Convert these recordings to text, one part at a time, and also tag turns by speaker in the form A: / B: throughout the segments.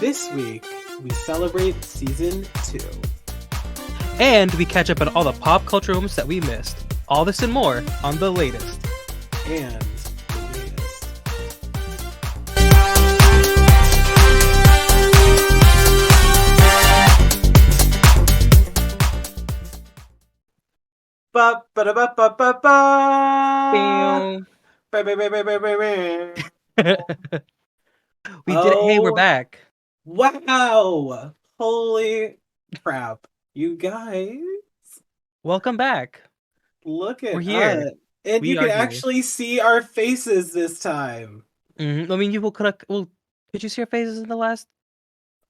A: This week, we celebrate season 2.
B: And we catch up on all the pop culture moments that we missed. All this and more on the latest.
A: And the latest. Ba ba da ba ba ba ba. Ba ba ba ba ba ba ba.
B: We did it. Hey, we're
A: Oh,
B: back.
A: wow! Holy crap. You guys,
B: Welcome back.
A: look
B: We're
A: at
B: here.
A: us. And you
B: We
A: can
B: are here.
A: actually see our faces this time.
B: I mean, you could. Well, did you see our faces in the last?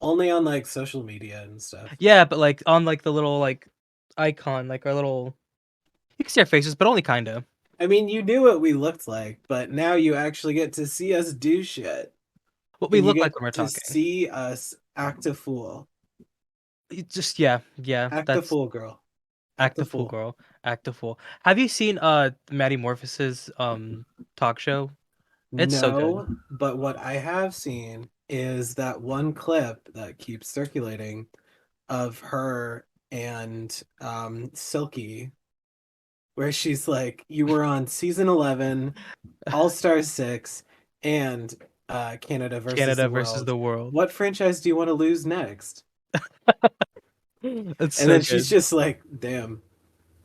A: Only on like social media and stuff.
B: Yeah, but like on like the little like icon, like our little. You can see our faces, but only kinda.
A: I mean, you knew what we looked like, but now you actually get to see us do shit.
B: What we
A: And you
B: look
A: get
B: like when we're
A: to
B: talking.
A: see us act a fool.
B: Just yeah.
A: Act a
B: That's
A: fool, girl. Act
B: act
A: a
B: a fool,
A: fool.
B: girl. Act a fool. Have you seen Maddie Morphos's talk show? It's so good.
A: No, but what I have seen is that one clip that keeps circulating of her and Silky, where she's like, "You were on season 11, All Star 6, and Canada versus the
B: Canada versus
A: World.
B: the world.
A: What franchise do you want to lose next?"
B: It's
A: And
B: so
A: then she's
B: good.
A: just like, "Damn."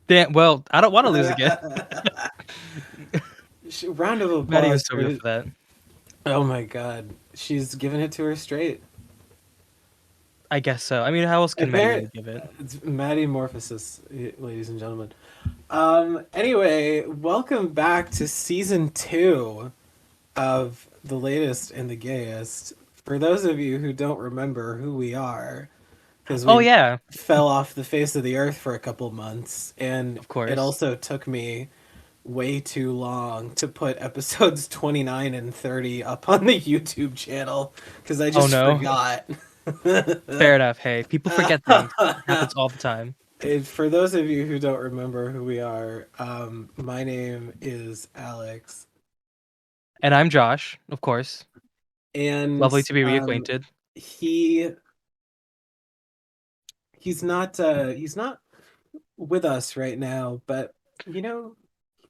B: Damn. Well, I don't want to lose again.
A: Round of
B: Maddie
A: applause
B: was so real
A: for.
B: for that.
A: Oh my god, she's giving it to her straight.
B: I guess so. I mean, how else can Maddie
A: Apparent,
B: really give it?
A: it's Maddie Morphosis, ladies and gentlemen. Anyway, welcome back to season 2 of the latest and the gayest. For those of you who don't remember who we are, because
B: Oh
A: we
B: yeah,
A: fell off the face of the earth for a couple months, and
B: of
A: it
B: course.
A: also took me way too long to put episodes 29 and 30 up on the YouTube channel because I
B: Oh
A: just
B: no.
A: forgot.
B: Fair enough. Hey, people forget things. Happens all the time.
A: And for those of you who don't remember who we are, my name is Alex,
B: And I'm Josh, of course.
A: and
B: Lovely to be reacquainted.
A: he he's not with us right now, but he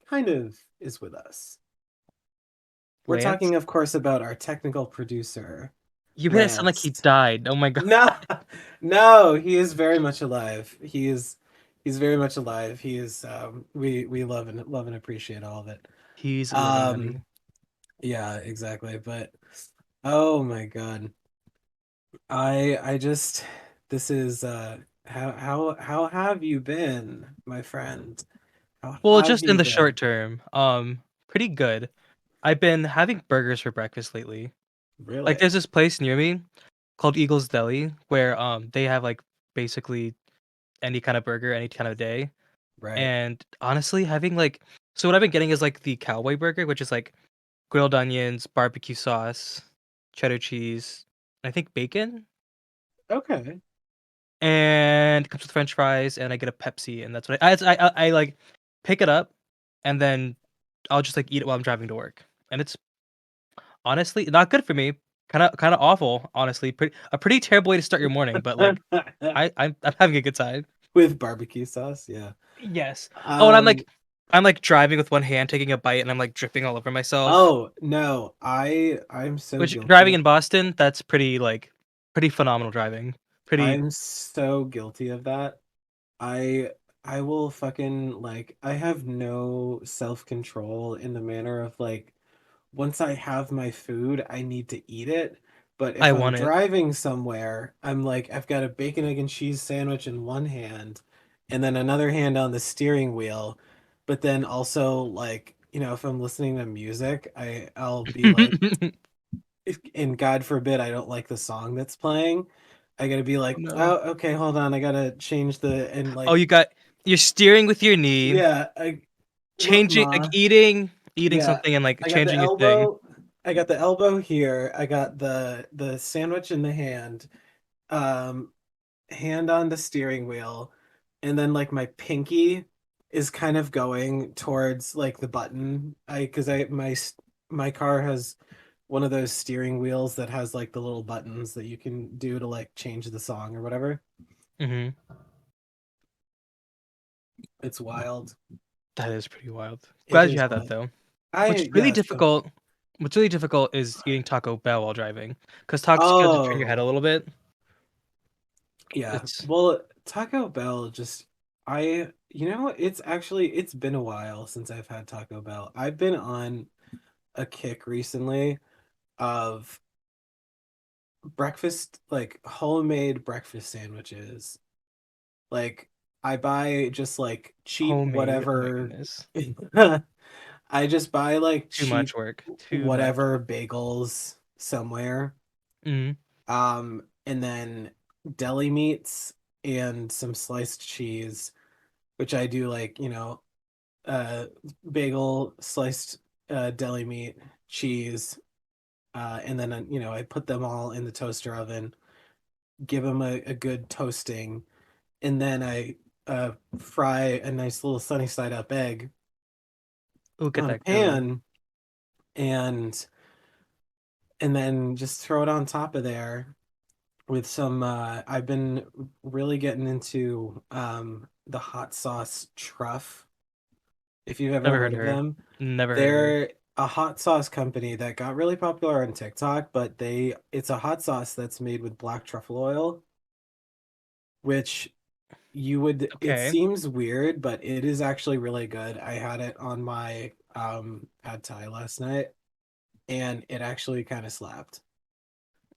A: kind of is with us. We're
B: Lance,
A: talking, of course, about our technical producer,
B: you made it sound like he
A: Lance.
B: died. Oh my god.
A: No, no, he is very much alive. He's very much alive. He is we love and appreciate all of it.
B: He's
A: Um,
B: living
A: yeah, exactly. But oh my God. I just this is how have you been, my friend? How
B: well,
A: have
B: just in
A: you
B: the short
A: been?
B: term, pretty good. I've been having burgers for breakfast lately. Like,
A: Really?
B: there's this place near me called Eagles Deli where they have like basically any kind of burger any kind of day.
A: Right.
B: And honestly, having like so what I've been getting is like the cowboy burger, which is like grilled onions, barbecue sauce, cheddar cheese, I think bacon,
A: Okay.
B: and it comes with French fries, and I get a Pepsi, and that's what I like pick it up, and then I'll just like eat it while I'm driving to work, and it's honestly not good for me. Kind of awful, honestly. A pretty terrible way to start your morning, but like I'm having a good time.
A: With barbecue sauce, yeah.
B: Yes. Oh, and
A: Um,
B: I'm like driving with one hand, taking a bite, and I'm like dripping all over myself.
A: oh no, I'm so
B: Which driving
A: guilty.
B: in Boston, that's pretty like pretty phenomenal driving. Pretty
A: I'm so guilty of that. I I will fucking like I have no self-control in the manner of like once I have my food, I need to eat it. But
B: I
A: if I'm
B: want it.
A: driving somewhere, I'm like I've got a bacon, egg, and cheese sandwich in one hand and then another hand on the steering wheel. But then also like, if I'm listening to music, I'll be like and God forbid I don't like the song that's playing, I gotta be
B: Oh
A: like,
B: no.
A: oh, okay, hold on, I gotta change the and
B: Oh,
A: like,
B: you're steering with your knee,
A: yeah, look,
B: changing like
A: ma,
B: eating
A: yeah,
B: something and like
A: I got the
B: changing your thing.
A: elbow, I got the elbow here, I got the sandwich in the hand, um, hand on the steering wheel, and then like my pinky is kind of going towards like the button, I because I my car has one of those steering wheels that has like the little buttons that you can do to like change the song or whatever.
B: Mhm.
A: It's wild.
B: That is pretty wild.
A: It
B: Glad you
A: is
B: had that
A: wild.
B: though.
A: I
B: What's really
A: yeah, so
B: difficult what's really difficult is eating Taco Bell while driving, 'cause tacos kinda turn your head a
A: oh
B: little bit.
A: yeah.
B: It's
A: Well, Taco Bell just it's actually it's been a while since I've had Taco Bell. I've been on a kick recently of breakfast, like homemade breakfast sandwiches. Like I buy just like cheap
B: homemade. Oh my
A: whatever.
B: goodness.
A: I just buy like
B: Too
A: cheap
B: much work. Too much.
A: whatever bagels somewhere.
B: Mhm.
A: And then deli meats and some sliced cheese, which I do like, uh bagel, sliced deli meat, cheese, and then I put them all in the toaster oven, give them a good toasting, and then I fry a nice little sunny side up egg
B: Ooh, get
A: on a
B: that going.
A: pan, and then just throw it on top of there with some I've been really getting into the hot sauce truff, if you've ever
B: Never
A: heard
B: heard of
A: of
B: her.
A: them.
B: Never heard of her.
A: They're a hot sauce company that got really popular on TikTok, but it's a hot sauce that's made with black truffle oil, which it
B: Okay.
A: seems weird, but it is actually really good. I had it on my pad thai last night, and it actually kind of slapped.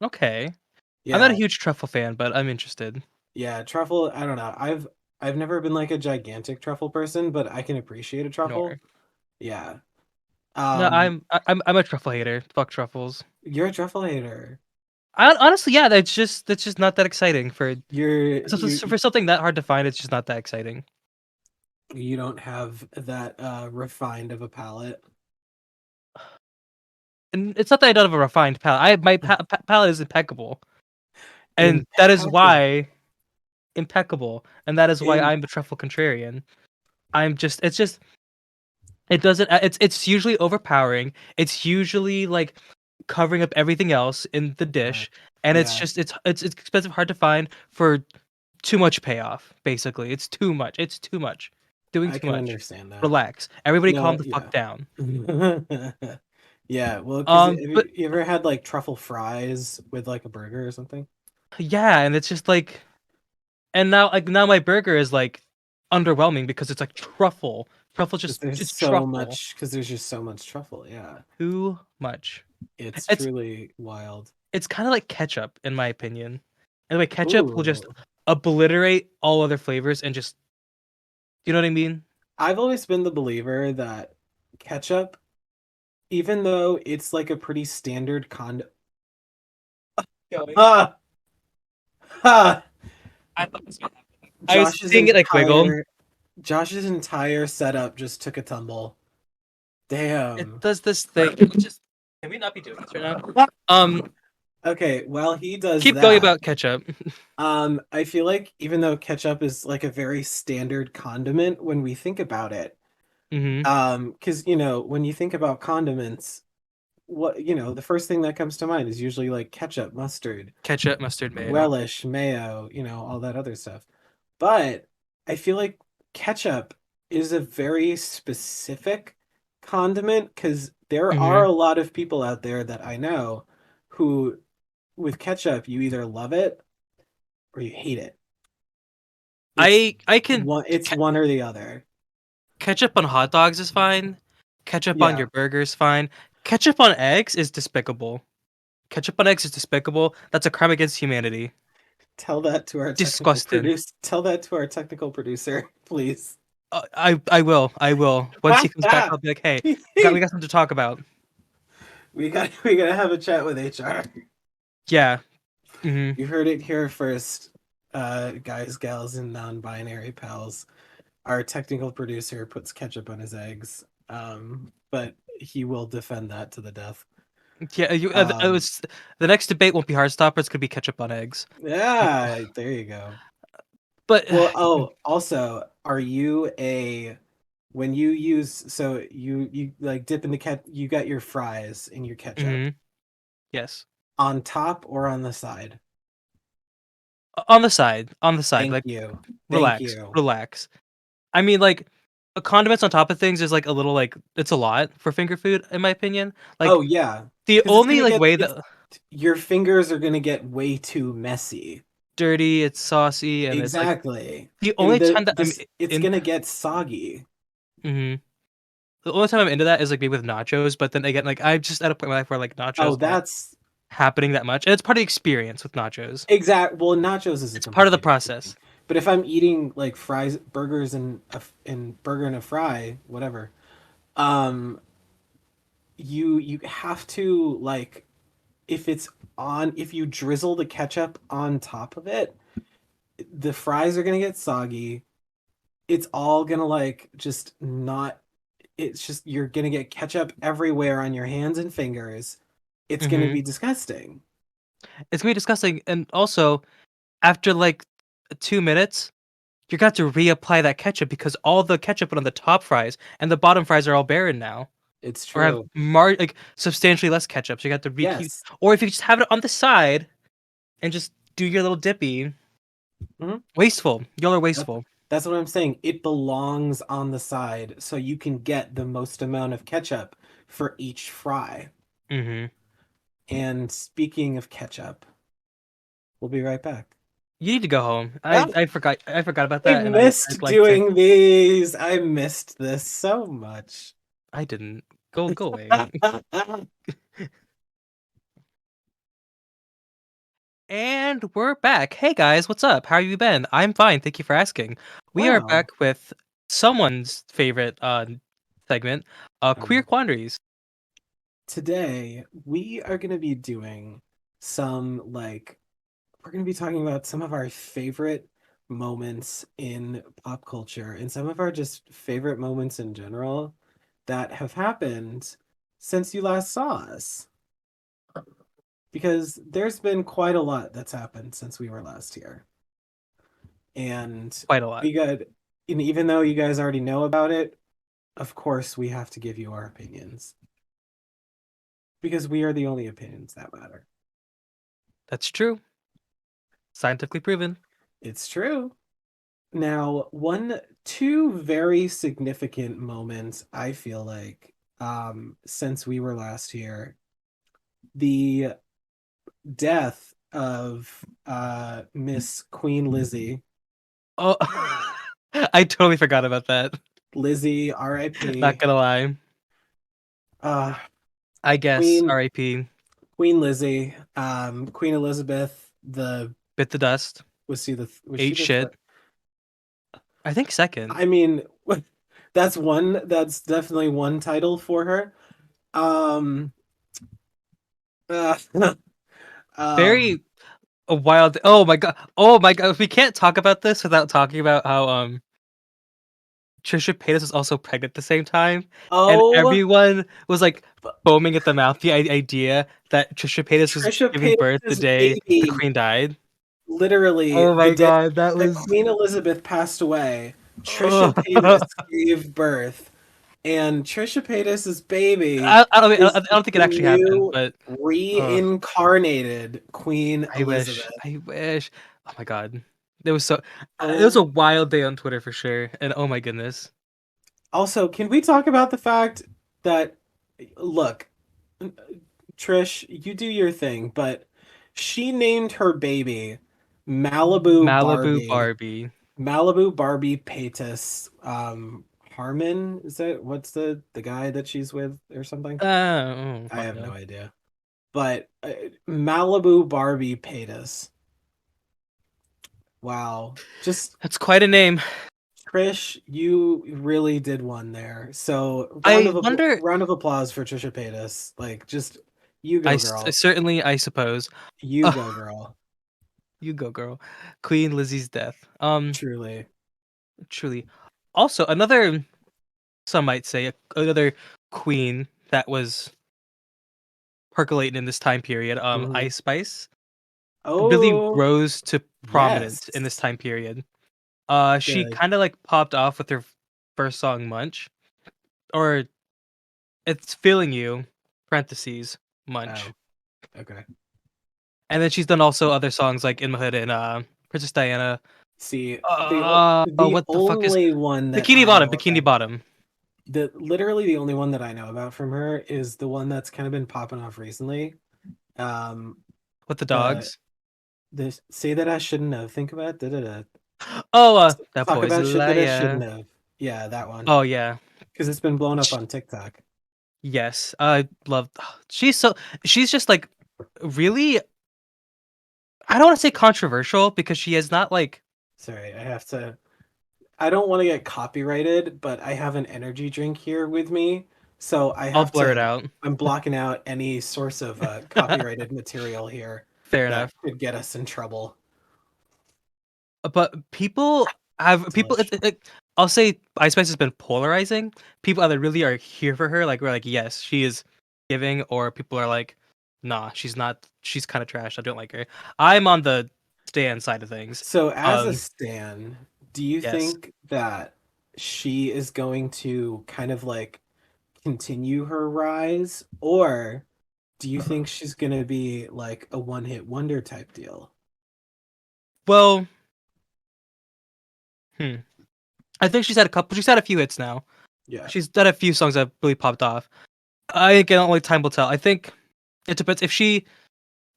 B: Okay. I'm not a
A: Yeah,
B: huge truffle fan, but I'm interested.
A: yeah, truffle, I don't know. I've never been like a gigantic truffle person, but I can appreciate a truffle.
B: Nor.
A: Yeah.
B: No,
A: Um,
B: I'm a truffle hater. Fuck truffles.
A: you're a truffle hater.
B: I honestly, yeah, that's just not that exciting for
A: You
B: something that hard to find. It's just not that exciting,
A: you don't have that refined of a palate.
B: and it's not that I don't have a refined palate. My palate is impeccable, and that is
A: Impeccable.
B: why impeccable, and that is why
A: In
B: I'm the truffle contrarian. It's just it doesn't. It's usually overpowering. It's usually like covering up everything else in the
A: yeah.
B: dish, and it's
A: Yeah,
B: just it's expensive, hard to find for too much payoff. Basically, it's too much. It's too much. Doing
A: I
B: too
A: can
B: much.
A: understand that.
B: Relax. Everybody, calm
A: No,
B: the fuck
A: yeah.
B: down.
A: Yeah, well, have
B: But
A: you ever had like truffle fries with like a burger or something?
B: yeah, and it's just like, and now my burger is like underwhelming because it's like truffle. Truffle
A: Because
B: just it's truffle.
A: there's just so much truffle. Yeah,
B: Too much.
A: it's
B: It's
A: truly wild.
B: it's kind of like ketchup in my opinion. And like ketchup will just
A: Ooh,
B: obliterate all other flavors and just, you know what I mean?
A: I've always been the believer that ketchup, even though it's like a pretty standard
B: Going.
A: ah, ha,
B: I thought this was happening. I was
A: Josh's
B: seeing it like wiggle.
A: entire Josh's entire setup just took a tumble.
B: It
A: Damn.
B: does this thing. Can we not be doing this right now?
A: Okay, while he does
B: Keep going
A: that,
B: about ketchup.
A: I feel like even though ketchup is like a very standard condiment when we think about it,
B: Hmm.
A: because when you think about condiments, the first thing that comes to mind is usually like ketchup, mustard,
B: Ketchup, mustard, mayo.
A: relish, mayo, all that other stuff. But I feel like ketchup is a very specific condiment because there are
B: Hmm.
A: a lot of people out there that I know who, with ketchup, you either love it or you hate it. It's
B: I can
A: it's one or the other.
B: ketchup on hot dogs is fine. Ketchup on
A: Yeah,
B: your burger is fine. Ketchup on eggs is despicable. Ketchup on eggs is despicable. That's a crime against humanity. Disgusting.
A: tell that to our technical producer, please.
B: I will. I will. Once he comes back, I'll be like, "Hey, we got something to talk about."
A: We gotta have a chat with HR.
B: Yeah. Hmm.
A: You heard it here first, guys, gals, and non-binary pals. Our technical producer puts ketchup on his eggs, but he will defend that to the death.
B: Yeah. It
A: Um,
B: was the next debate won't be Heartstopper. It's gonna be ketchup on eggs.
A: yeah, there you go.
B: But
A: Well, oh, also, are you a when you use so you like dip in the ket you got your fries in your ketchup.
B: hmm Yes.
A: On top or on the side?
B: On the side,
A: Thank
B: like,
A: you. Thank
B: relax,
A: you.
B: relax. I mean, like, condiments on top of things is, like, a little, like it's a lot for finger food, in my opinion.
A: Oh
B: Like,
A: yeah,
B: the
A: because it's
B: only,
A: gonna
B: like,
A: get
B: way
A: it's
B: that
A: your fingers are gonna get way too messy.
B: dirty, it's saucy, and it's, like,
A: Exactly.
B: the
A: And
B: only time that I'm
A: it's
B: in
A: gonna get soggy.
B: mhm. The only time I'm into that is, like, maybe with nachos, but then again, like, I'm just at a point in my life where, like,
A: Oh,
B: nachos aren't
A: that's
B: happening that much, and it's part of the experience with nachos.
A: well, nachos is a
B: It's part of the
A: completely different thing.
B: process.
A: But if I'm eating like fries, burgers, and burger and a fry, whatever, um, you have to like if you drizzle the ketchup on top of it, the fries are gonna get soggy. It's all gonna like just not. It's just you're gonna get ketchup everywhere on your hands and fingers. It's gonna
B: Mhm.
A: be disgusting.
B: It's gonna be disgusting, and also, after, like, 2 minutes, you're gonna have to reapply that ketchup because all the ketchup went on the top fries, and the bottom fries are all barren now,
A: It's
B: or have
A: true.
B: like, substantially less ketchup, so you got to rekeep
A: Yes.
B: or if you just have it on the side and just do your little dippy,
A: Mhm.
B: wasteful. Y'all are
A: That,
B: wasteful.
A: that's what I'm saying. It belongs on the side so you can get the most amount of ketchup for each fry.
B: Mhm.
A: And speaking of ketchup, we'll be right back.
B: You need to go home.
A: Ah,
B: I forgot about
A: I
B: that, and I'd
A: missed
B: like to
A: doing these. I missed this so much.
B: I didn't. Go away. And we're back. Hey guys, what's up? How have you been? I'm fine, thank you for asking. We are
A: Wow.
B: back with someone's favorite segment, queer
A: Um,
B: quandaries.
A: Today we are going to be doing some like we're going to be talking about some of our favorite moments in pop culture and some of our just favorite moments in general that have happened since you last saw us. Because there's been quite a lot that's happened since we were last here. And
B: Quite a lot.
A: we got, and even though you guys already know about it, of course we have to give you our opinions because we are the only opinions that matter.
B: That's true. Scientifically proven.
A: It's true. Now, two very significant moments, I feel like, since we were last here, the death of Miss Queen Lizzie.
B: Oh, I totally forgot about that.
A: Lizzie,
B: Not
A: R.I.P.
B: gonna lie.
A: Uh,
B: I guess
A: Queen
B: R.I.P.
A: Queen Lizzie, Queen Elizabeth. The
B: Bit the dust.
A: was she
B: Ate
A: the
B: shit.
A: third?
B: I think second.
A: I mean, that's one. That's definitely one title for her. Um, uh, um,
B: Very a wild. Oh my god. Oh my god. We can't talk about this without talking about how Trisha Paytas was also pregnant at the same time, and
A: oh,
B: everyone was like foaming at the mouth the idea that Trisha Paytas was
A: Trisha
B: giving birth the
A: Paytas's
B: day the
A: baby.
B: queen died.
A: Literally,
B: Oh
A: the
B: my
A: day
B: god, that
A: that
B: was.
A: Queen Elizabeth passed away, Trisha
B: Ugh.
A: Paytas gave birth, and Trisha Paytas's baby
B: I
A: is
B: don't think
A: the
B: it actually happened,
A: new
B: but ugh,
A: reincarnated Queen
B: I wish.
A: Elizabeth.
B: I wish. Oh my god, it was so. It was
A: Oh,
B: a wild day on Twitter for sure, and oh my goodness,
A: also, can we talk about the fact that, look, Trish, you do your thing, but she named her baby Malibu
B: Malibu
A: Barbie.
B: Barbie.
A: Malibu Barbie Paytas. Harmon, is that what's the guy that she's with or something?
B: Oh,
A: I
B: fuck
A: have no
B: no.
A: idea. But Malibu Barbie Paytas. Wow. Just
B: That's quite a name.
A: Trish, you really did one there. So
B: I wonder.
A: round of applause for Trisha Paytas. Like just you go girl.
B: Certainly, I suppose.
A: You go girl.
B: You go, girl. Queen Lizzie's death.
A: Truly.
B: Truly. Also, another, some might say, another queen that was percolating in this time period.
A: Hmm.
B: Ice Spice really
A: Oh,
B: rose to prominence in this
A: yes.
B: time period. She
A: Good.
B: kind of like popped off with her first song, Munch, or it's feeling you. Parentheses
A: Oh,
B: Munch.
A: Okay.
B: And then she's done also other songs like In My Hood and Princess Diana.
A: See, the
B: What the fuck is
A: only one that
B: Bikini
A: I
B: Bottom?
A: know
B: Bikini
A: about,
B: Bottom
A: literally the only one that I know about from her is the one that's kind of been popping off recently. Um,
B: with the
A: the
B: dogs.
A: say that I shouldn't have. Think about da da da.
B: Oh, that
A: Talk
B: boy's a
A: about shit that I shouldn't
B: liar.
A: have. Yeah, that one.
B: Oh yeah,
A: Because it's been blown up
B: Sh-
A: on TikTok.
B: yes, I love. She's so she's just like really. I don't want to say controversial because she is not like.
A: Sorry, I have to. I don't want to get copyrighted, but I have an energy drink here with me, so I
B: I'll
A: have
B: blur it
A: to.
B: out.
A: I'm blocking out any source of copyrighted material here
B: Fair
A: that
B: enough.
A: could get us in trouble.
B: But people have people.
A: Delish.
B: I'll say Ice Spice has been polarizing. People either really are here for her, like we're like, yes, she is giving, or people are like, nah, she's not. She's kind of trash. I don't like her. I'm on the stand side of things.
A: So, as a
B: Um,
A: stan, do you
B: yes.
A: think that she is going to kind of like continue her rise, or do you think she's gonna be like a one-hit wonder type deal?
B: Well, hmm. I think she's had a couple. She's had a few hits now.
A: Yeah,
B: She's done a few songs that really popped off. I again, only time will tell. I think it depends if she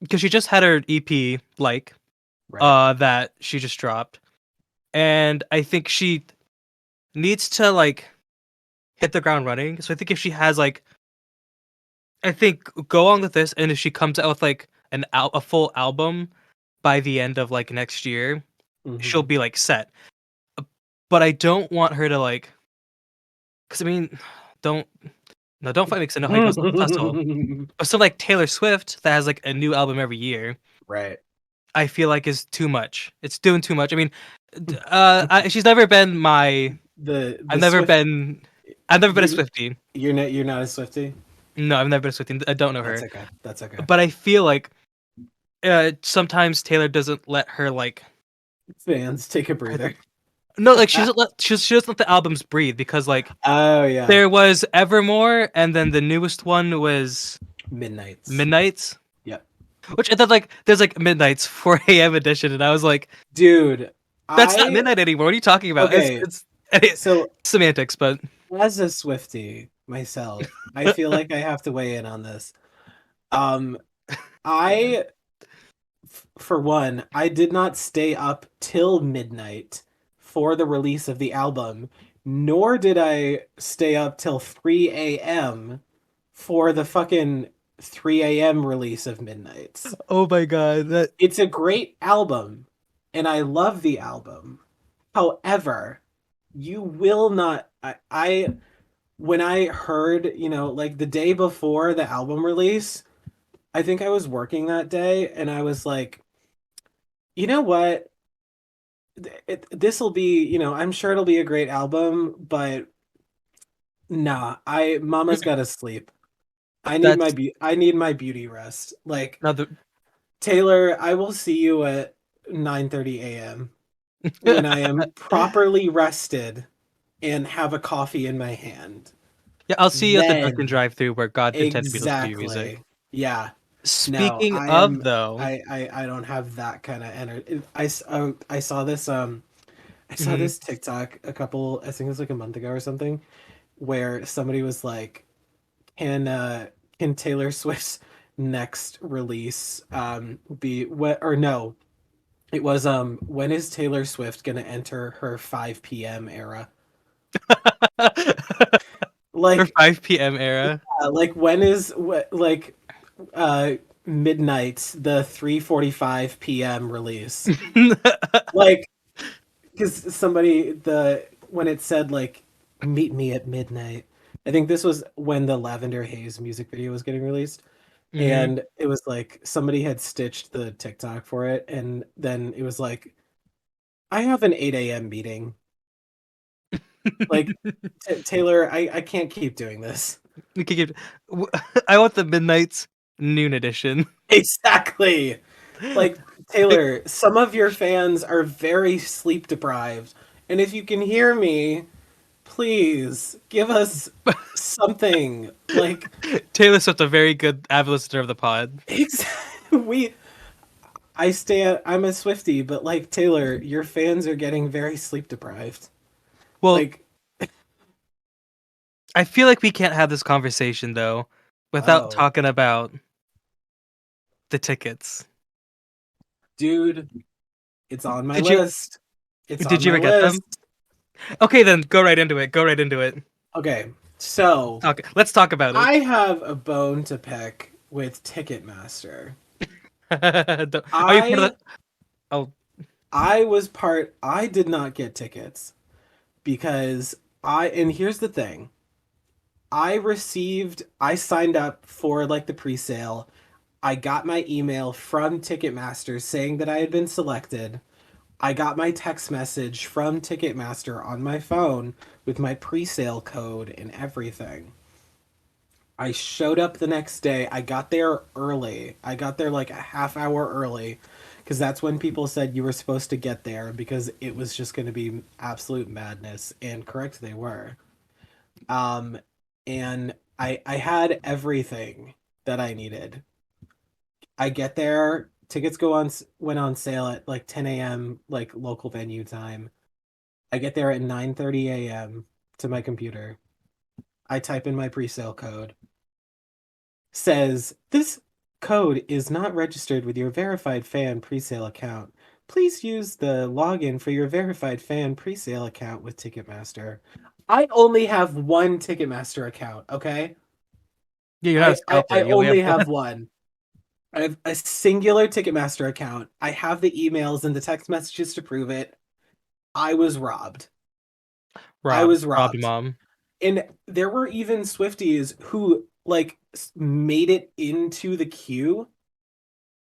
B: because she just had her EP like
A: right.
B: that she just dropped, and I think she needs to like hit the ground running. So I think if she has like, I think go on with this, and if she comes out with like a full album by the end of like next year, she'll
A: Hmm.
B: be like set. But I don't want her to like, because I mean, don't no, don't fight me because I know how you hustle. But something like Taylor Swift that has like a new album every year,
A: Right.
B: I feel like is too much. It's doing too much. I mean, she's never been my. I've
A: The
B: never
A: Swift,
B: been. I've never been a
A: you
B: Swiftie.
A: you're not a Swiftie.
B: No, I've never been a Swiftie. I don't know
A: That's
B: her,
A: okay. That's okay.
B: but I feel like sometimes Taylor doesn't let her like.
A: Fans, take a breather.
B: No, like she doesn't let the albums breathe because like
A: Oh yeah,
B: there was Evermore and then the newest one was
A: Midnight's.
B: Midnight's,
A: Yep,
B: which I thought like there's like Midnight's 4 a.m. edition, and I was like,
A: dude.
B: that's not
A: I
B: midnight anymore. What are you talking about?
A: Okay.
B: It's
A: So
B: semantics, but
A: as a Swiftie myself, I feel like I have to weigh in on this. Um, I for one, I did not stay up till midnight for the release of the album, nor did I stay up till 3 a.m. for the fucking 3 a.m. release of Midnights.
B: oh my god, that
A: It's a great album, and I love the album. However, you will not. I when I heard, like the day before the album release, I think I was working that day, and I was like, you know what? This will be, I'm sure it'll be a great album, but nah, Mama's got to sleep.
B: that's
A: I need my beauty rest. Like
B: another.
A: Taylor, I will see you at 9:30 a.m. when I am properly rested and have a coffee in my hand.
B: Yeah, I'll see you at the Dunkin'
A: Then
B: drive-through where God intended me to listen to your music.
A: exactly. Yeah. No,
B: Speaking of though,
A: I don't have that kind of energy. I saw this I saw
B: mhm.
A: this TikTok I think it was like a month ago or something, where somebody was like, can can Taylor Swift's next release be what, or no, it was when is Taylor Swift gonna enter her 5 p.m. era?
B: Her
A: Like
B: 5 p.m. era.
A: like when is what like uh midnight, the 3:45 p.m. release? Like, because somebody, the when it said like meet me at midnight, I think this was when the Lavender Haze music video was getting released,
B: Mhm.
A: and it was like somebody had stitched the TikTok for it, and then it was like, I have an 8 a.m. meeting. Like, Taylor, I can't keep doing this.
B: We could give. I want the Midnight's noon edition.
A: Exactly. Like, Taylor, some of your fans are very sleep deprived, and if you can hear me, Please give us something like
B: Taylor Swift, a very good avid listener of the pod.
A: we. I'm a Swiftie, but like Taylor, your fans are getting very sleep deprived.
B: Well,
A: Like,
B: I feel like we can't have this conversation though without
A: oh,
B: talking about the tickets.
A: dude, it's on my
B: Did you
A: list. It's on
B: did you
A: my
B: ever get them?
A: list.
B: Okay, then go right into it. Go right into it.
A: Okay, so
B: Let's talk about it.
A: I have a bone to pick with Ticketmaster.
B: Are you part of
A: I
B: the? Oh,
A: I did not get tickets because and here's the thing. I signed up for like the pre-sale. I got my email from Ticketmaster saying that I had been selected. I got my text message from Ticketmaster on my phone with my pre-sale code and everything. I showed up the next day. I got there early. I got there like a half hour early because that's when people said you were supposed to get there because it was just going to be absolute madness. And correct, they were. Um, and I had everything that I needed. I get there, tickets went on sale at like 10 a.m. like local venue time. I get there at 9:30 a.m. to my computer. I type in my pre-sale code. Says this code is not registered with your verified fan presale account. Please use the login for your verified fan presale account with Ticketmaster. I only have one Ticketmaster account, okay?
B: yeah, you're not a
A: I
B: scalper. You only have
A: only
B: one.
A: have one. I have a singular Ticketmaster account. I have the emails and the text messages to prove it. I was robbed. I was
B: Robbed
A: robbed.
B: mom.
A: And there were even Swifties who like made it into the queue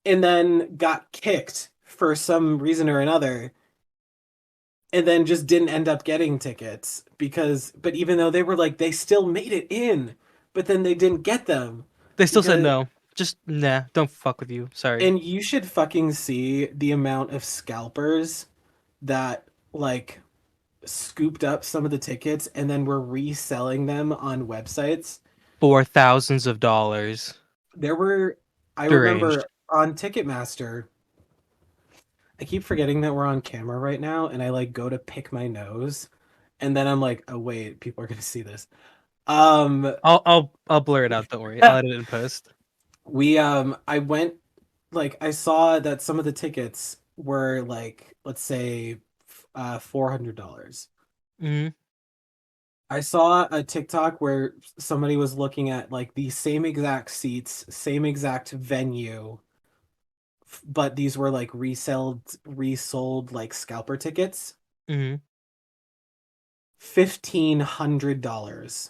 A: and then got kicked for some reason or another and then just didn't end up getting tickets but even though they were like they still made it in, but then they didn't get them
B: They still said
A: because
B: no. Just nah. Don't fuck with you. Sorry.
A: and you should fucking see the amount of scalpers that like scooped up some of the tickets and then were reselling them on websites.
B: For thousands of dollars.
A: There were I
B: Deranged.
A: remember on Ticketmaster, I keep forgetting that we're on camera right now and I like go to pick my nose and then I'm like, "Oh wait, people are going to see this." Um
B: I'll blur it out. Don't worry. I'll edit it in post.
A: I went like I saw that some of the tickets were like let's say $400.
B: Hmm.
A: I saw a TikTok where somebody was looking at like the same exact seats, same exact venue, but these were like resold like scalper tickets.
B: Hmm.
A: $1,500.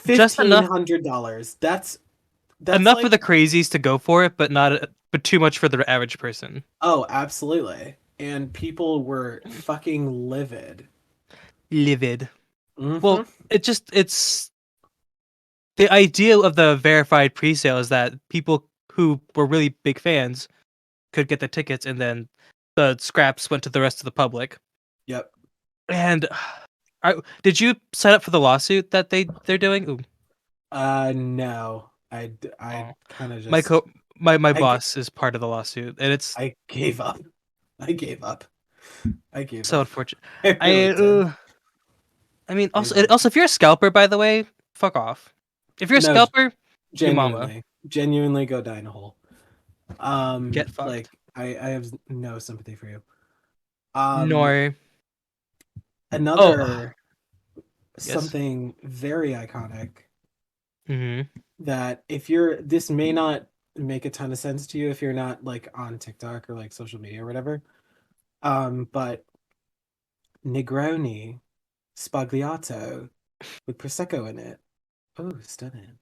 B: Just
A: Fifteen
B: enough
A: hundred dollars. That's
B: enough for the
A: like
B: crazies to go for it, but not but too much for the average person.
A: oh, absolutely. And people were fucking livid.
B: Livid.
A: Mm-hmm.
B: Well, it's the idea of the verified pre-sale is that people who were really big fans could get the tickets, and then the scraps went to the rest of the public.
A: Yep.
B: And did you sign up for the lawsuit that they're doing? Ooh,
A: No. I
B: oh.
A: kind of
B: my
A: just
B: co my
A: I
B: boss is part of the lawsuit, and it's
A: I gave up. I gave up. I gave
B: so
A: up.
B: unfortunate.
A: I really
B: I
A: did.
B: I mean,
A: I
B: also
A: really
B: also if you're a scalper, by the way, fuck off. If you're a
A: no,
B: scalper, your mama
A: genuinely go die in a hole.
B: get fucked.
A: Like I have no sympathy for you.
B: Nor oh
A: Another
B: yes.
A: something very iconic
B: Hmm.
A: that if you're this may not make a ton of sense to you if you're not like on TikTok or like social media or whatever. But Negroni Spagliato with prosecco in it. Oh, stunning.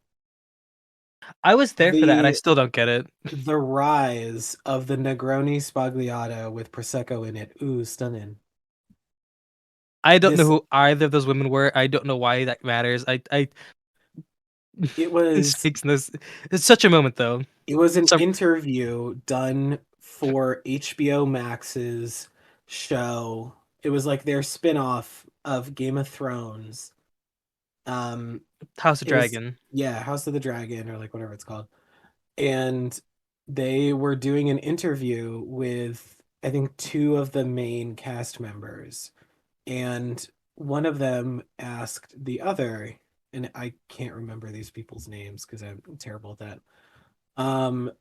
B: I was there for that, and I
A: The
B: still don't get it.
A: the rise of the Negroni Spagliato with prosecco in it. Ooh, stunning.
B: I don't know
A: This
B: who either of those women were. I don't know why that matters. I
A: it
B: this
A: was
B: makes no. It's such a moment though.
A: it was an
B: So
A: interview done for HBO Max's show. It was like their spin-off of Game of Thrones. Um,
B: House of
A: it was,
B: Dragon.
A: yeah, House of the Dragon or like whatever it's called. And they were doing an interview with I think two of the main cast members, and one of them asked the other, and I can't remember these people's names because I'm terrible at that. Um,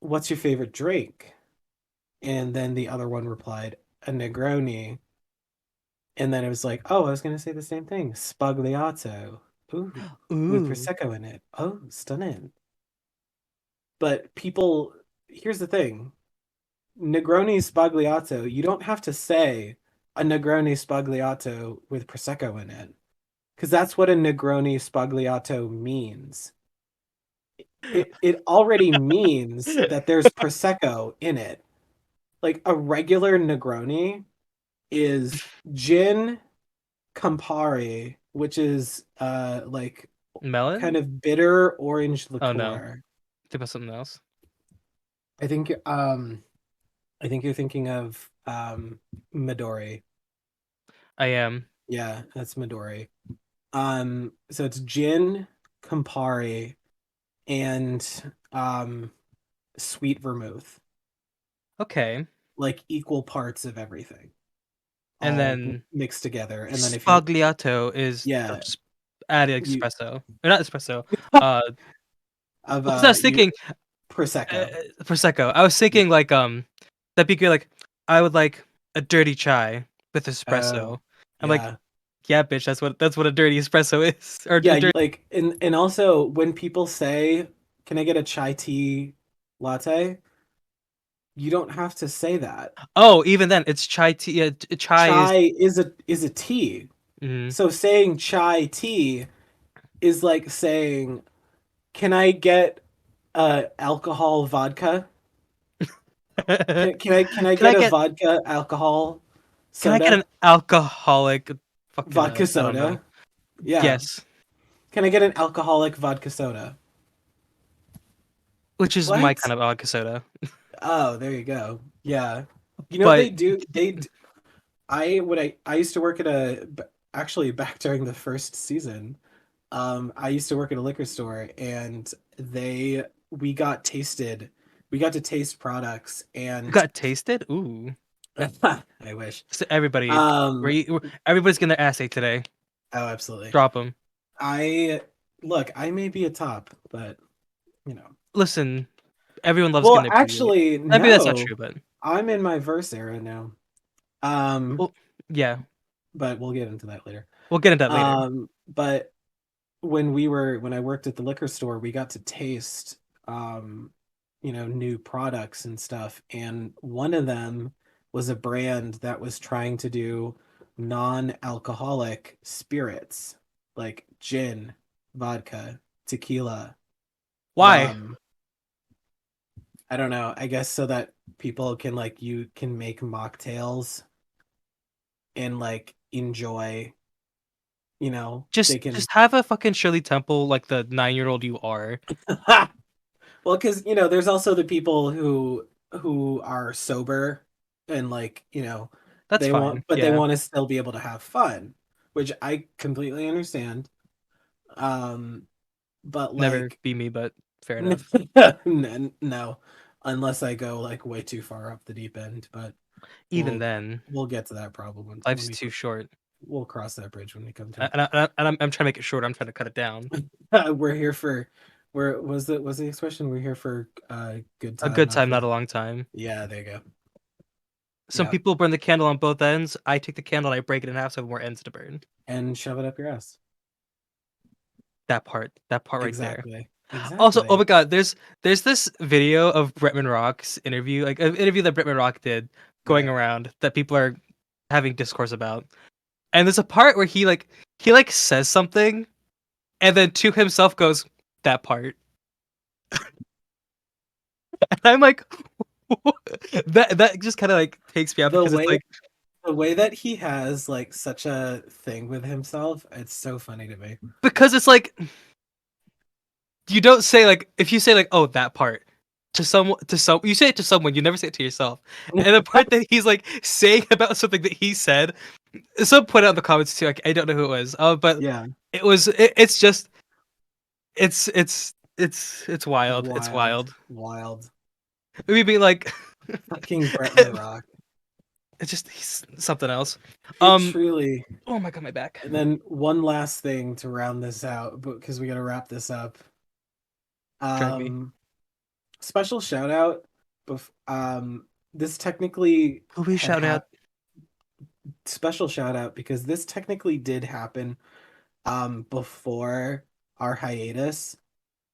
A: what's your favorite drink? And then the other one replied, a Negroni. And then it was like, oh, I was gonna say the same thing. Spagliato. Ooh, with
B: Ooh.
A: Prosecco in it. Oh, stunning. But people, here's the thing. Negroni Spagliato, you don't have to say a Negroni Spagliato with Prosecco in it. Because that's what a Negroni Spagliato means. It already means that there's Prosecco in it. Like a regular Negroni is gin Campari, which is like kind
B: Melon?
A: of bitter orange
B: Oh no.
A: liqueur.
B: Think about something else.
A: I think I think you're thinking of Midori.
B: I am.
A: Yeah, that's Midori. So it's gin, Campari, and sweet vermouth,
B: Okay.
A: like equal parts of everything,
B: And
A: all
B: then
A: mixed together. And then if you,
B: Spagliato is the
A: yeah,
B: added
A: you
B: espresso. Or not espresso. Uh,
A: of
B: what was I was
A: you
B: thinking? Uh,
A: Prosecco.
B: Prosecco. I was thinking like that'd be good. Like I would like a dirty chai with
A: Oh,
B: espresso. I'm like,
A: yeah.
B: yeah, bitch. That's what a dirty espresso is. Or a
A: Yeah,
B: dirty.
A: like and also when people say, "Can I get a chai tea latte?" You don't have to say that.
B: Oh, even then, it's chai tea. Chai is.
A: Chai is a tea.
B: Mm.
A: So saying chai tea is like saying, "Can I get alcohol vodka?
B: Can
A: Can I
B: I
A: get a
B: get
A: vodka alcohol
B: can I get an
A: soda?
B: alcoholic fucking
A: Vodka
B: I don't know.
A: soda? Yeah.
B: Yes,
A: Can I get an alcoholic vodka soda?"
B: which is my
A: What?
B: kind of vodka soda.
A: Oh, there you go. Yeah. You know what
B: But
A: they do? I used to work at actually back during the first season. I used to work at a liquor store, and they we got tasted we got to taste products,
B: you
A: and
B: got tasted? Ooh.
A: I wish.
B: So everybody,
A: Um
B: everybody's getting their ass ate today.
A: oh, absolutely.
B: Drop them.
A: I Look, I may be a top, but you know.
B: Listen, everyone loves
A: Well,
B: getting their booty ate.
A: actually,
B: Maybe that's not
A: no.
B: true, but
A: I'm in my verse era now. Um
B: well, yeah,
A: but we'll get into that later.
B: we'll get into that later.
A: But when I worked at the liquor store, we got to taste new products and stuff. And one of them was a brand that was trying to do non-alcoholic spirits like gin, vodka, tequila,
B: Why?
A: rum. I don't know. I guess so that people can like you can make mocktails and like enjoy, they
B: Just
A: can
B: have a fucking Shirley Temple like the 9-year-old you are.
A: well, because there's also the people who are sober and like,
B: That's fine.
A: but they
B: Yeah,
A: want to still be able to have fun, which I completely understand. Um, but
B: never
A: like,
B: be me, but fair enough.
A: no, unless I go like way too far off the deep end. But
B: Even
A: we'll
B: then,
A: we'll get to that problem when
B: life's
A: we
B: too short.
A: we'll cross that bridge when we come to
B: And,
A: it.
B: I'm trying to make it short. I'm trying to cut it down.
A: We're here for where was the expression? We're here for good
B: A
A: time,
B: good
A: not
B: time,
A: for
B: not a long time.
A: yeah, there you go.
B: Some
A: Yeah.
B: people burn the candle on both ends. I take the candle and I break it in half so I have more ends to burn.
A: And shove it up your ass.
B: That part right there.
A: Exactly.
B: Also, oh
A: Exactly.
B: my god, there's this video of Bretman Rock's interview, like an interview that Bretman Rock did going
A: Right.
B: around that people are having discourse about. And there's a part where he says something and then to himself goes, that part. And I'm like that just kind of like takes me out
A: The
B: because it's
A: way
B: like
A: the way that he has like such a thing with himself, it's so funny to me.
B: because it's like you don't say like if you say like oh that part to some you say it to someone you never say it to yourself and the part that he's like saying about something that he said Some point out in the comments too. I don't know who it was. But
A: Yeah,
B: it's just it's wild. It's
A: wild,
B: wild.
A: wild.
B: We'd be like,
A: Fucking Bretton Rock.
B: it's just he's something else.
A: It
B: Um.
A: truly.
B: Oh my god, my back.
A: And then one last thing to round this out, because we got to wrap this up.
B: Drag me.
A: Um, special shout out. This technically
B: Who we
A: had
B: shout out?
A: special shout out because this technically did happen before our hiatus,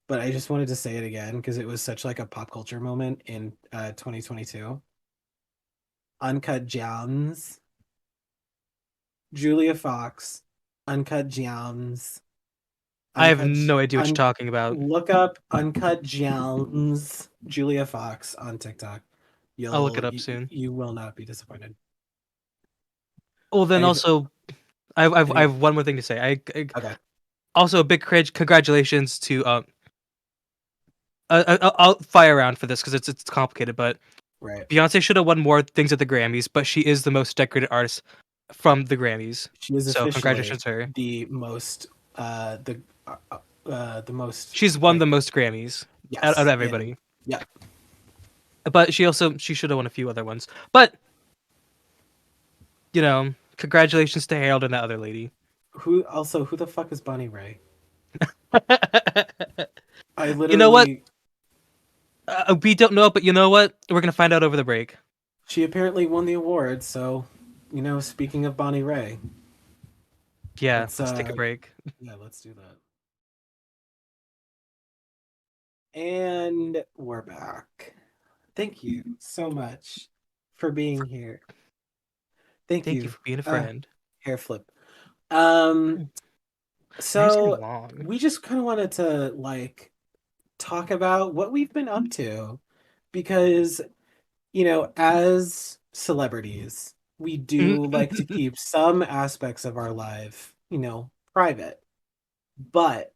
A: but I just wanted to say it again because it was such like a pop culture moment in 2022. Uncut Gems, Julia Fox, Uncut Gems,
B: I have
A: Uncut
B: no idea what you're
A: un
B: talking about.
A: look up Uncut Gems Julia Fox on TikTok.
B: I'll look it
A: You'll
B: up
A: you,
B: soon.
A: you will not be disappointed.
B: Well, then
A: Anything
B: also, I
A: any
B: have one more thing to say.
A: okay,
B: Also a big congratulations to I'll fire around for this because it's complicated, but
A: right.
B: Beyonce should have won more things at the Grammys, but she is the most decorated artist from the Grammys.
A: She is
B: So
A: officially
B: congratulations to her.
A: the most the most
B: She's won the
A: like
B: most Grammys out of
A: yes in
B: everybody.
A: yeah.
B: But she should have won a few other ones. But congratulations to Harold and that other lady.
A: Who the fuck is Bonnie Ray? I
B: You know what?
A: literally
B: We don't know, but you know what? We're gonna find out over the break.
A: she apparently won the award, so speaking of Bonnie Ray,
B: Yeah,
A: let's
B: let's take a break.
A: yeah, let's do that. And we're back. Thank you so much for being here. Thank
B: Thank you
A: you.
B: for being a friend.
A: Hair flip. Um,
B: My hair's getting
A: so
B: long.
A: we just kind of wanted to like talk about what we've been up to because, as celebrities, we do like to keep some aspects of our life, private. But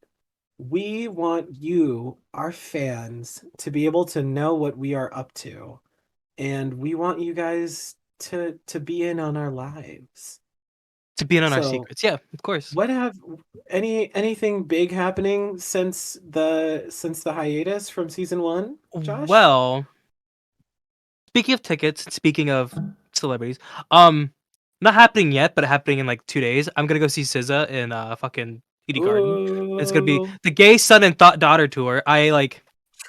A: we want you, our fans, to be able to know what we are up to. And we want you guys to be in on our lives.
B: To be in on our
A: So,
B: secrets. Yeah, of course.
A: what have anything big happening since the hiatus from season 1, Josh?
B: Well, speaking of tickets, speaking of celebrities, um, not happening yet, but happening in like 2 days. I'm gonna go see SZA in fucking TD Garden. It's gonna be
A: Ooh,
B: the Gay Son and Thought Daughter tour. I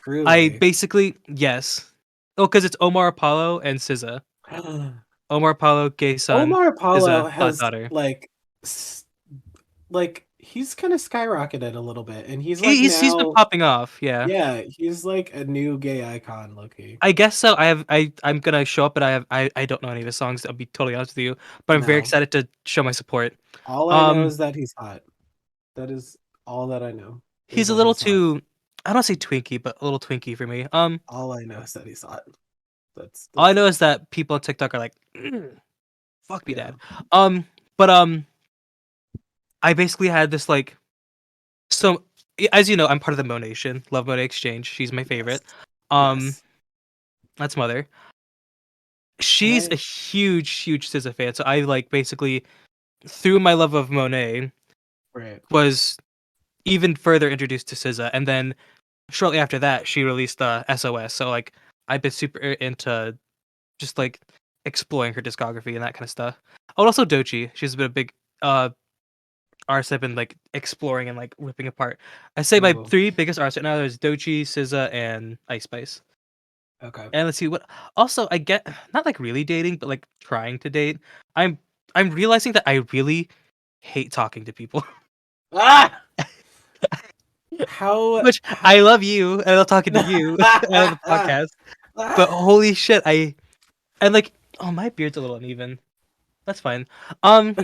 A: truly.
B: basically yes. Oh, because it's Omar Apollo and SZA. Omar Apollo, Gay Son,
A: Omar Apollo
B: SZA, Thought
A: has
B: Daughter.
A: s- he's kind of skyrocketed a little bit, and he's like
B: He's been
A: now,
B: popping off. Yeah.
A: yeah, he's like a new gay icon, Loki.
B: I guess so. I'm gonna show up, but I don't know any of his songs. I'll be totally honest with you, but I'm very
A: No,
B: excited to show my support.
A: all I know
B: Um,
A: is that he's hot. That is all that I know is
B: he's a
A: that
B: little
A: he's hot.
B: too, I don't say twinky, but a little twinky for me.
A: All I know is that he's hot.
B: All I
A: That's
B: know
A: it.
B: is that people on TikTok are like, "Mm, fuck me,
A: Yeah.
B: dad." Um, but I basically had this like, so as you know, I'm part of the Mo Nation, Love Monet Exchange. She's my
A: Yes.
B: favorite. Um,
A: Yes.
B: that's mother.
A: And
B: She's a
A: I
B: huge SZA fan, so I like basically through my love of Monet
A: right.
B: was even further introduced to SZA, and then shortly after that, she released SOS. So like, I've been super into just like exploring her discography and that kind of stuff. Oh, and also Doechii. She's been a big uh artist I've been like exploring and like ripping apart. I say my
A: Ooh.
B: three biggest artists right now is Doechii, SZA, and Ice Spice.
A: Okay.
B: And let's see what. Also, I get not like really dating, but like trying to date. I'm I'm realizing that I really hate talking to people.
A: Ah! How,
B: Which
A: how...
B: I love you, and I love talking to you. I love the podcast. But holy shit, and like, oh, my beard's a little uneven. That's fine. Um.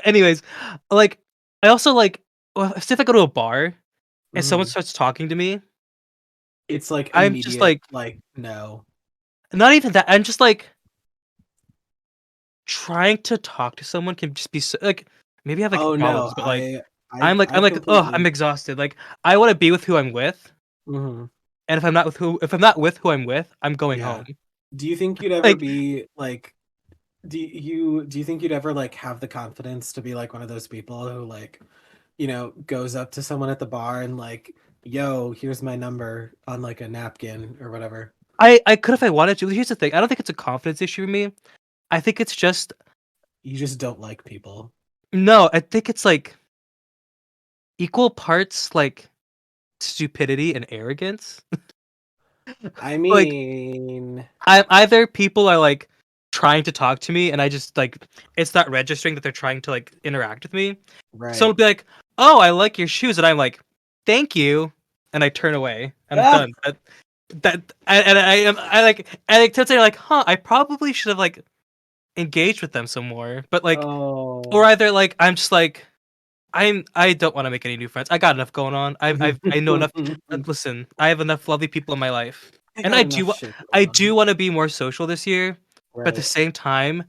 B: Anyways, like, I also like, well, if I go to a bar and someone
A: Mhm.
B: starts talking to me,
A: It's like
B: I'm just
A: immediate
B: like,
A: like no.
B: not even that. I'm just like trying to talk to someone can just be so, like, maybe I have like
A: Oh no,
B: problems, but like,
A: I I
B: I'm like, oh, I'm
A: completely
B: exhausted. Like, I want to be with who I'm with,
A: mhm.
B: and if I'm not with who I'm with, I'm going home.
A: Yeah. Do you think you'd ever
B: Like,
A: be like Do you think you'd ever like have the confidence to be like one of those people who like, goes up to someone at the bar and like, yo, here's my number on like a napkin or whatever?
B: I could if I wanted to. Here's the thing. I don't think it's a confidence issue for me. I think it's just
A: You just don't like people.
B: no, I think it's like equal parts like stupidity and arrogance.
A: I
B: Like
A: mean,
B: I either people are like trying to talk to me and I just like it's not registering that they're trying to like interact with me. Someone will
A: right.
B: be like, "Oh, I like your shoes," and I'm like, "Thank you," and I turn away. I'm
A: Ah!
B: done. And I am I like and it turns out like, huh, I probably should have like engaged with them some more. But like, or
A: Oh.
B: either like I'm just like I don't want to make any new friends. I got enough going on. I know enough. Listen, I have enough lovely people in my life,
A: I
B: and
A: got enough shit
B: I
A: going
B: do
A: on.
B: want to be more social this year. But at the
A: Right.
B: same time,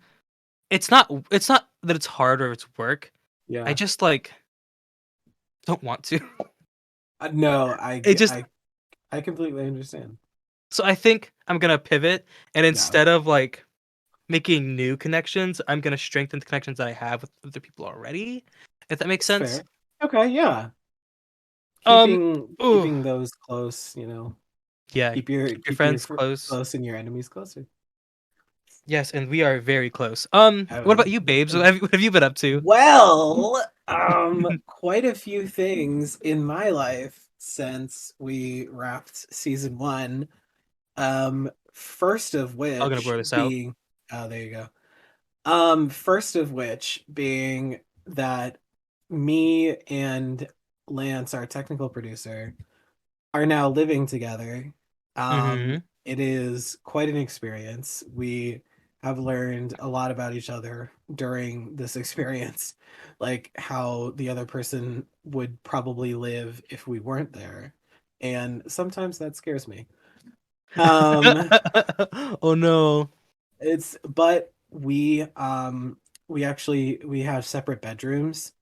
B: it's not that it's hard or it's work. I
A: Yeah.
B: just like don't want to.
A: No,
B: It just
A: I completely understand.
B: so I think I'm gonna pivot and
A: Yeah.
B: instead of like making new connections, I'm gonna strengthen the connections that I have with other people already. If that makes
A: That's
B: sense.
A: fair. Okay, yeah.
B: Um. Ooh.
A: Keeping those close,
B: Yeah. Keep your
A: keep your
B: friends close.
A: close and your enemies closer.
B: Yes, and we are very close. What
A: I,
B: about you, babes? What have you been up to?
A: well, quite a few things in my life since we wrapped season one. First of
B: I'm gonna
A: which
B: blur this out.
A: being, oh, there you go. First of which being that me and Lance, our technical producer, are now living together.
B: Mm-hmm.
A: It is quite an experience. We have learned a lot about each other during this experience, like how the other person would probably live if we weren't there. And sometimes that scares me. Um,
B: Oh no.
A: but we have separate bedrooms,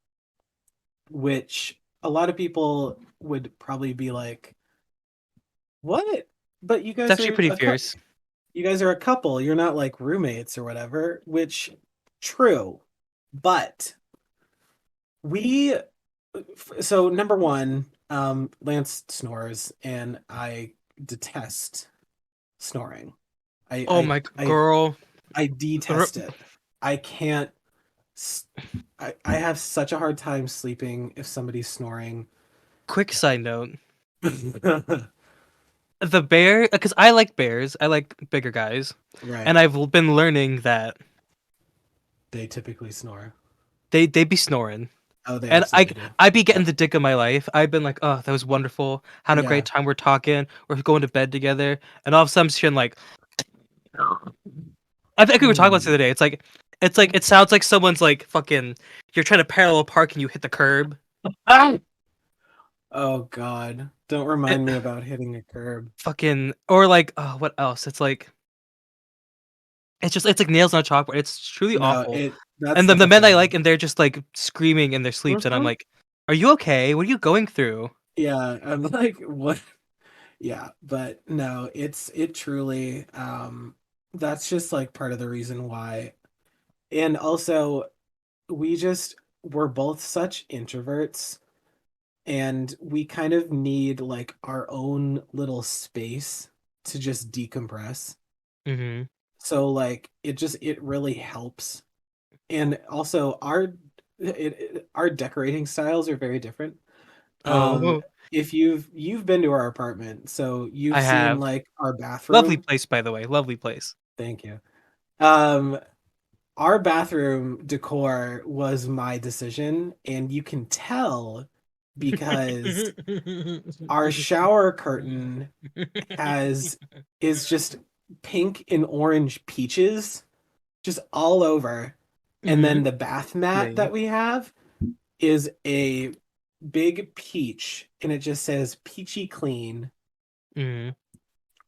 A: which a lot of people would probably be like, "What?" But
B: It's actually pretty fierce.
A: you guys are a couple. You're not like roommates or whatever, which true. But we so number one, Lance snores and I detest snoring.
B: Oh my girl.
A: I
B: R-
A: detest it. I can't s- I have such a hard time sleeping if somebody's snoring.
B: Quick side note. The bear, because I like bears. I like bigger guys, and
A: Right.
B: I've been learning that
A: They typically snore.
B: they be snoring.
A: Oh, they
B: And
A: absolutely do.
B: I be getting
A: Yep.
B: the dick of my life. I've been like, oh, that was wonderful. Having a great
A: Yeah.
B: time. We're talking. We're going to bed together. And all of a sudden, I'm just hearing like, I think we were talking about this the
A: Hmm.
B: other day. It's like it sounds like someone's like fucking. You're trying to parallel park and you hit the curb.
A: Ah! Oh God. Don't
B: It,
A: remind me about hitting a curb.
B: fucking or like oh, what else? It's like nails on a chalkboard. It's truly
A: No,
B: awful.
A: it that's
B: And
A: the
B: the men I
A: thing.
B: like, and they're just like screaming in their sleeps, and I'm
A: Hmm.
B: like, are you okay? What are you going through?
A: Yeah, I'm like, what? Yeah, but no, it truly that's just like part of the reason why. And also we're both such introverts and we kind of need like our own little space to just decompress.
B: Hmm.
A: So like it really helps. And also our decorating styles are very different. Um
B: Oh,
A: if you've been to our apartment, so you've
B: I
A: seen
B: have.
A: like our
B: Lovely
A: bathroom.
B: place, by the way. Lovely place.
A: Thank you. Um our bathroom decor was my decision, and you can tell because our shower curtain has is just pink and orange peaches just all over. And
B: Hmm.
A: then the bath mat
B: Lame.
A: that we have is a big peach and it just says peachy clean.
B: Hmm.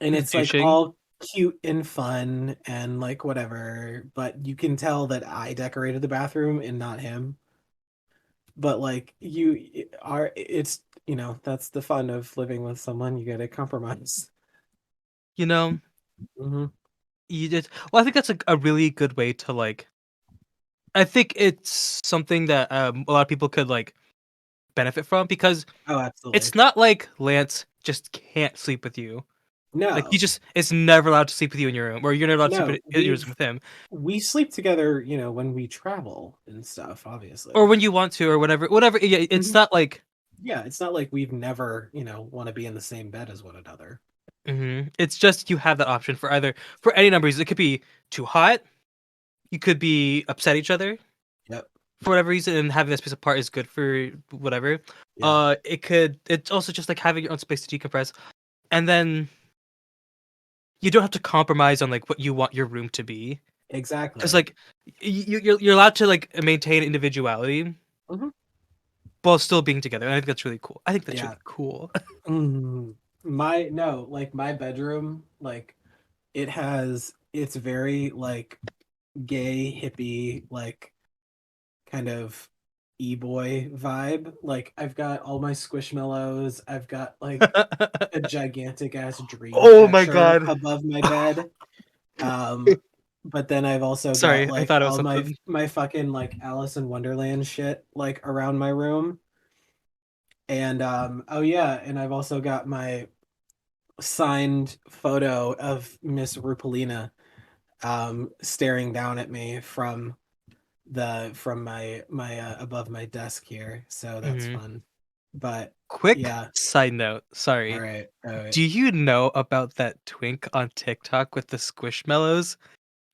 A: And
B: That's
A: it's like
B: douching.
A: all cute and fun and like whatever, but you can tell that I decorated the bathroom and not him. But like you are it's that's the fun of living with someone. You get to compromise.
B: You know,
A: Hmm.
B: You did well, I think that's a really good way to, like I think it's something that, a lot of people could, like, benefit from because
A: Oh, absolutely.
B: it's not like Lance just can't sleep with you. Like, he
A: No,
B: just is never allowed to sleep with you in your room, or you're never allowed to sleep
A: no,
B: in yours with him,
A: we sleep together, when we travel and stuff,
B: or
A: obviously.
B: when you want to, or whatever. Yeah, it's
A: Mhm.
B: not like
A: Yeah, it's not like we've never, want to be in the same bed as one another.
B: it's just you have that option for either for any number of reasons. It could be too hot, you could be upset each other
A: Yep.
B: for whatever reason, and having that space apart is good for whatever.
A: Yeah.
B: It's also just like having your own space to decompress, and then you don't have to compromise on like what you want your room to be, because
A: Exactly.
B: like you're allowed to like maintain individuality
A: Hmm.
B: while still being together. And I think that's really cool. I think that's
A: Yeah.
B: really cool.
A: Mm. My no, like my bedroom, like it's very like gay hippie, like kind of e-boy vibe. Like I've got all my squishmallows. I've got like a gigantic ass dream
B: Oh my
A: catcher
B: god.
A: above my bed. Um, but then I've also got
B: Sorry, I
A: like
B: thought it was
A: all my
B: something.
A: my fucking like Alice in Wonderland shit like around my room. And oh yeah, and I've also got my signed photo of Miss Rupalina staring down at me from my above my desk here. So that's
B: Mhm.
A: fun. But
B: Quick
A: yeah,
B: side note.
A: all
B: Sorry.
A: right. All right.
B: Do you know about that twink on TikTok with the squishmallows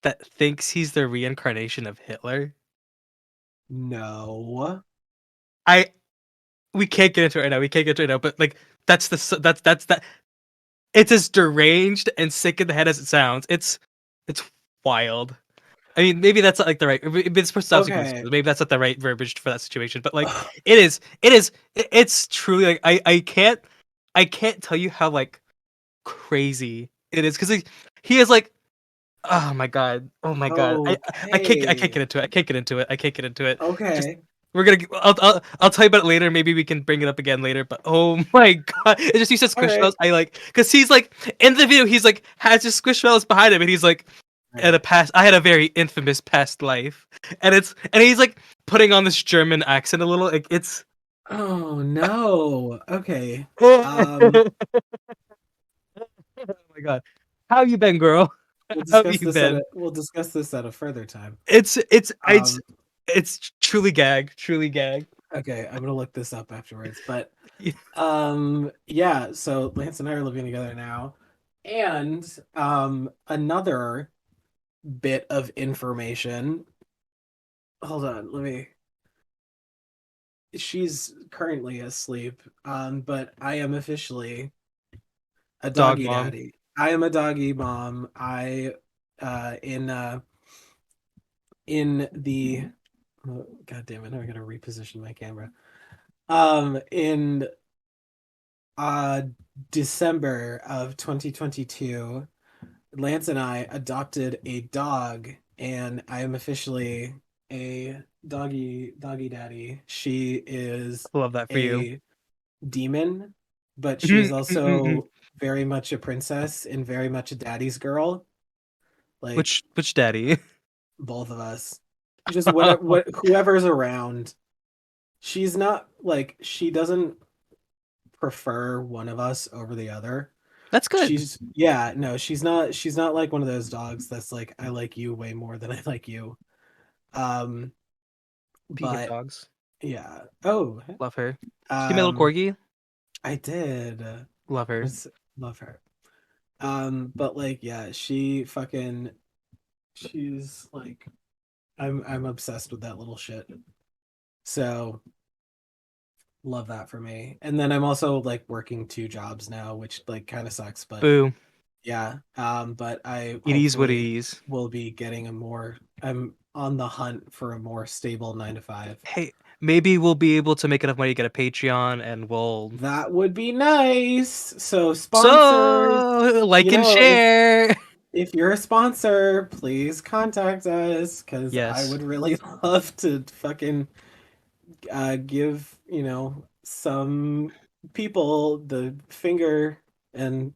B: that thinks he's the reincarnation of Hitler?
A: No.
B: I we can't get into it right now. We can't get into it right now. But like that's that. It's as deranged and sick in the head as it sounds. It's wild. I mean, maybe that's not like the right. This person's obviously going
A: Okay.
B: to maybe that's not the right verbiage for that situation. But like, it is. It is. It's truly like I can't tell you how like crazy it is because he is like oh my god, oh my god. I can't
A: Okay.
B: get into it. I can't get into it. I can't get into it. Just
A: Okay.
B: we're gonna. I'll tell you about it later. Maybe we can bring it up again later. But oh my god, it just you said
A: All right.
B: Squishmallows. I like because he's like in the video. He's like has his Squishmallows behind him, and he's like at a
A: Right.
B: past. I had a very infamous past life, and he's like putting on this German accent a little. Like it's.
A: Oh no. Okay. Um,
B: Oh my god, how you been, girl? How have you been?
A: we'll discuss this at a further time.
B: It's
A: Um,
B: it's truly gag, truly gag.
A: okay, I'm gonna look this up afterwards. But yeah, so Lance and I are living together now. And another bit of information. Hold on, let me she's currently asleep. But I am officially a
B: Dog
A: doggy
B: mom.
A: daddy. I am a doggy mom. I in the oh, god damn it, I'm gonna reposition my camera. In uh December of 2022, Lance and I adopted a dog, and I am officially a doggy daddy. She is
B: I love that for you.
A: a demon, but she is
B: Mhm, mhm, mhm.
A: also very much a princess and very much a daddy's girl. Like
B: Which daddy?
A: both of us. Just what whoever's around. She's not like she doesn't prefer one of us over the other.
B: That's good.
A: She's yeah, no, she's not like one of those dogs that's like I like you way more than I like you. Um
B: Speaking of
A: but
B: dogs,
A: yeah. Oh,
B: love her. Did you see my little
A: um
B: corgi?
A: I did.
B: Love her.
A: Was love her. But like yeah, she's like I'm obsessed with that little shit. So love that for me. And then I'm also like working two jobs now, which like kind of sucks, but
B: Boo.
A: yeah. But I
B: It is what it
A: hopefully
B: is.
A: will be getting I'm on the hunt for a more stable 9 to 5.
B: Hey, maybe we'll be able to make enough money to get a Patreon, and we'll
A: That would be nice. So sponsors,
B: so like and share.
A: if you're a sponsor, please contact us because I
B: Yes.
A: would really love to fucking give, some people the finger and,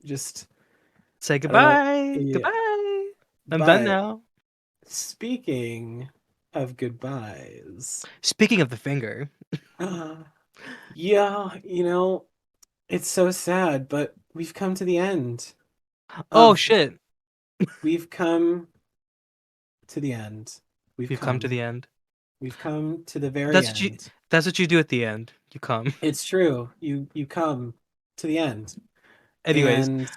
A: just
B: Say
A: I don't.
B: goodbye.
A: Yeah,
B: Goodbye. I'm done
A: but
B: now.
A: speaking of goodbyes,
B: Speaking of the finger.
A: yeah, it's so sad, but we've come to the end
B: Oh
A: of.
B: shit.
A: We've come to the end. We've
B: We've come to
A: come.
B: the end.
A: We've come to the very
B: That's what you
A: end.
B: that's what you do at the end. You come.
A: It's true. You come to the end.
B: Anyways.
A: And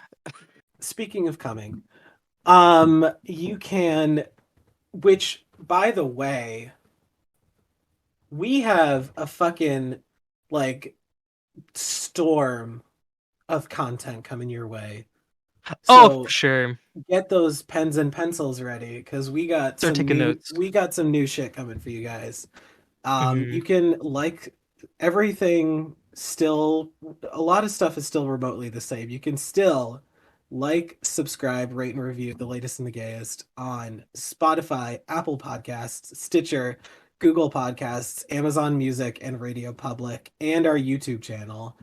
A: speaking of coming, you can, which by the way, we have a fucking like storm of content coming your way.
B: Oh, for
A: So
B: sure.
A: get those pens and pencils ready because
B: Start taking notes.
A: we got some new shit coming for you guys.
B: Hmm.
A: You can like everything still, a lot of stuff is still remotely the same. You can still like, subscribe, rate, and review the latest and the gayest on Spotify, Apple Podcasts, Stitcher, Google Podcasts, Amazon Music, and Radio Public, and our YouTube channel.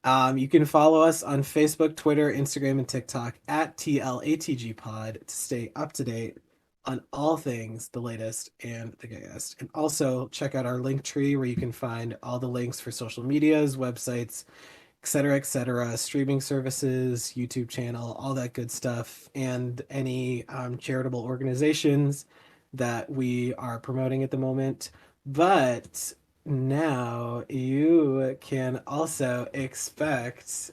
A: You can follow us on Facebook, Twitter, Instagram, and TikTok at TLATG Pod to stay up to date on all things the latest and the gayest. And also check out our link tree where you can find all the links for social medias, websites, etc., streaming services, YouTube channel, all that good stuff, and any charitable organizations that we are promoting at the moment. But now you can also expect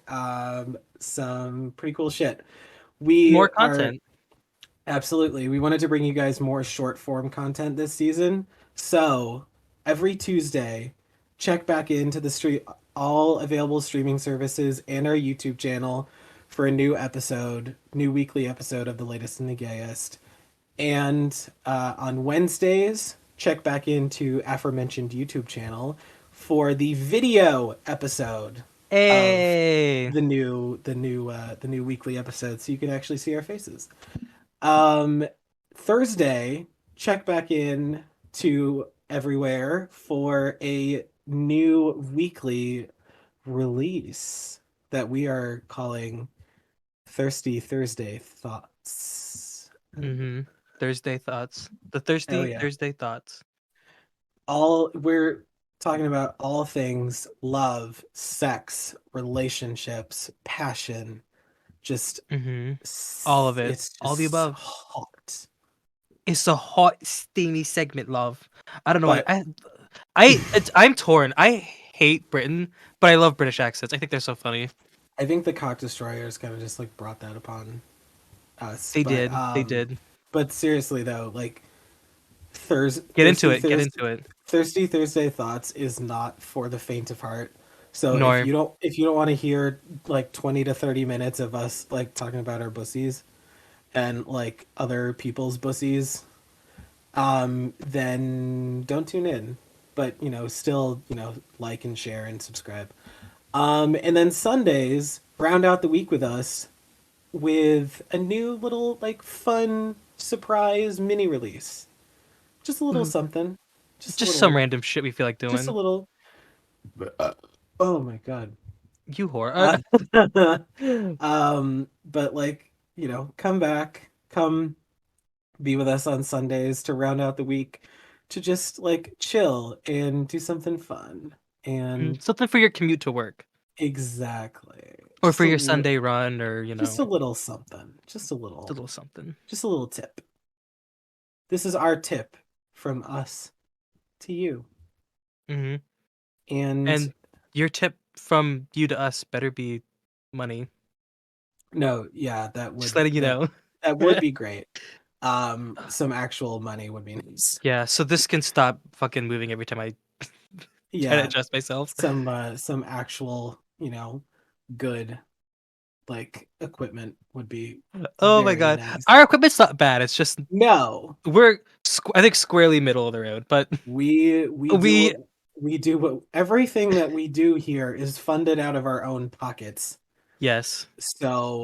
A: some pretty cool shit. We
B: More
A: are
B: content.
A: Absolutely. We wanted to bring you guys more short form content this season. So every Tuesday, check back into the street all available streaming services and our YouTube channel for a new episode, new weekly episode of the latest and the gayest. And on Wednesdays, check back into aforementioned YouTube channel for the video episode of
B: Hey.
A: the new weekly episode, so you can actually see our faces. Um, Thursday, check back in to everywhere for a new weekly release that we are calling Thirsty Thursday Thoughts.
B: Mm-hmm. Thursday thoughts. The
A: Oh
B: thirsty
A: yeah.
B: Thursday thoughts.
A: All we're talking about all things love, sex, relationships, passion, just
B: Mm-hmm. All of it.
A: it's
B: All the
A: just
B: above.
A: hot.
B: It's a hot, steamy segment, love. I don't know why.
A: But
B: I'm torn. I hate Britain, but I love British accents. I think they're so funny.
A: I think the cock destroyers kind of just like brought that upon us.
B: They did. They did.
A: But seriously though, like
B: Get into it. Get into it.
A: Thirsty Thursday Thoughts is not for the faint of heart. So
B: Nor.
A: if you don't want to hear like 20 to 30 minutes of us like talking about our bussies and like other people's bussies, then don't tune in. But still, like and share and subscribe. And then Sundays, round out the week with us with a new little like fun surprise mini release. Just a little
B: Mm,
A: something. Just a
B: just some
A: little
B: random shit we feel like
A: just a
B: doing.
A: little oh my god.
B: You whore.
A: Uh, but like, come back, come be with us on Sundays to round out the week to just like chill and do something fun. And
B: Something for your commute to work,
A: exactly.
B: or for your Sunday run, or
A: Just a little something.
B: a little something.
A: Just a little tip. This is our tip from us to you.
B: Hmm.
A: And
B: And your tip from you to us better be money.
A: no, yeah,
B: Just letting you know.
A: that would be great. Some actual money would be nice.
B: Yeah, so this can stop fucking moving every time I try to
A: Yeah,
B: adjust myself.
A: some actual, good like equipment would be
B: Oh my
A: very
B: god.
A: nice.
B: Our equipment's not bad. It's just
A: No,
B: I think squarely middle of the road, but
A: we do
B: we
A: what everything that we do here is funded out of our own pockets.
B: yes.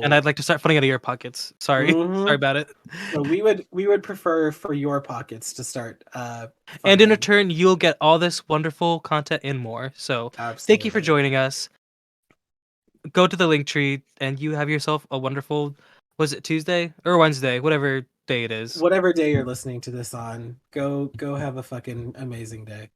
B: And I'd
A: So,
B: like to start funding out of your pockets. Sorry. Sorry
A: mhm.
B: about it.
A: So we would prefer for your pockets to start
B: And in
A: funding.
B: return, you'll get all this wonderful content and more. So, thank you for
A: Absolutely.
B: joining us. Go to the link tree and you have yourself a wonderful Was it Tuesday or Wednesday? Whatever day it is.
A: Whatever day you're listening to this on, go have a fucking amazing day.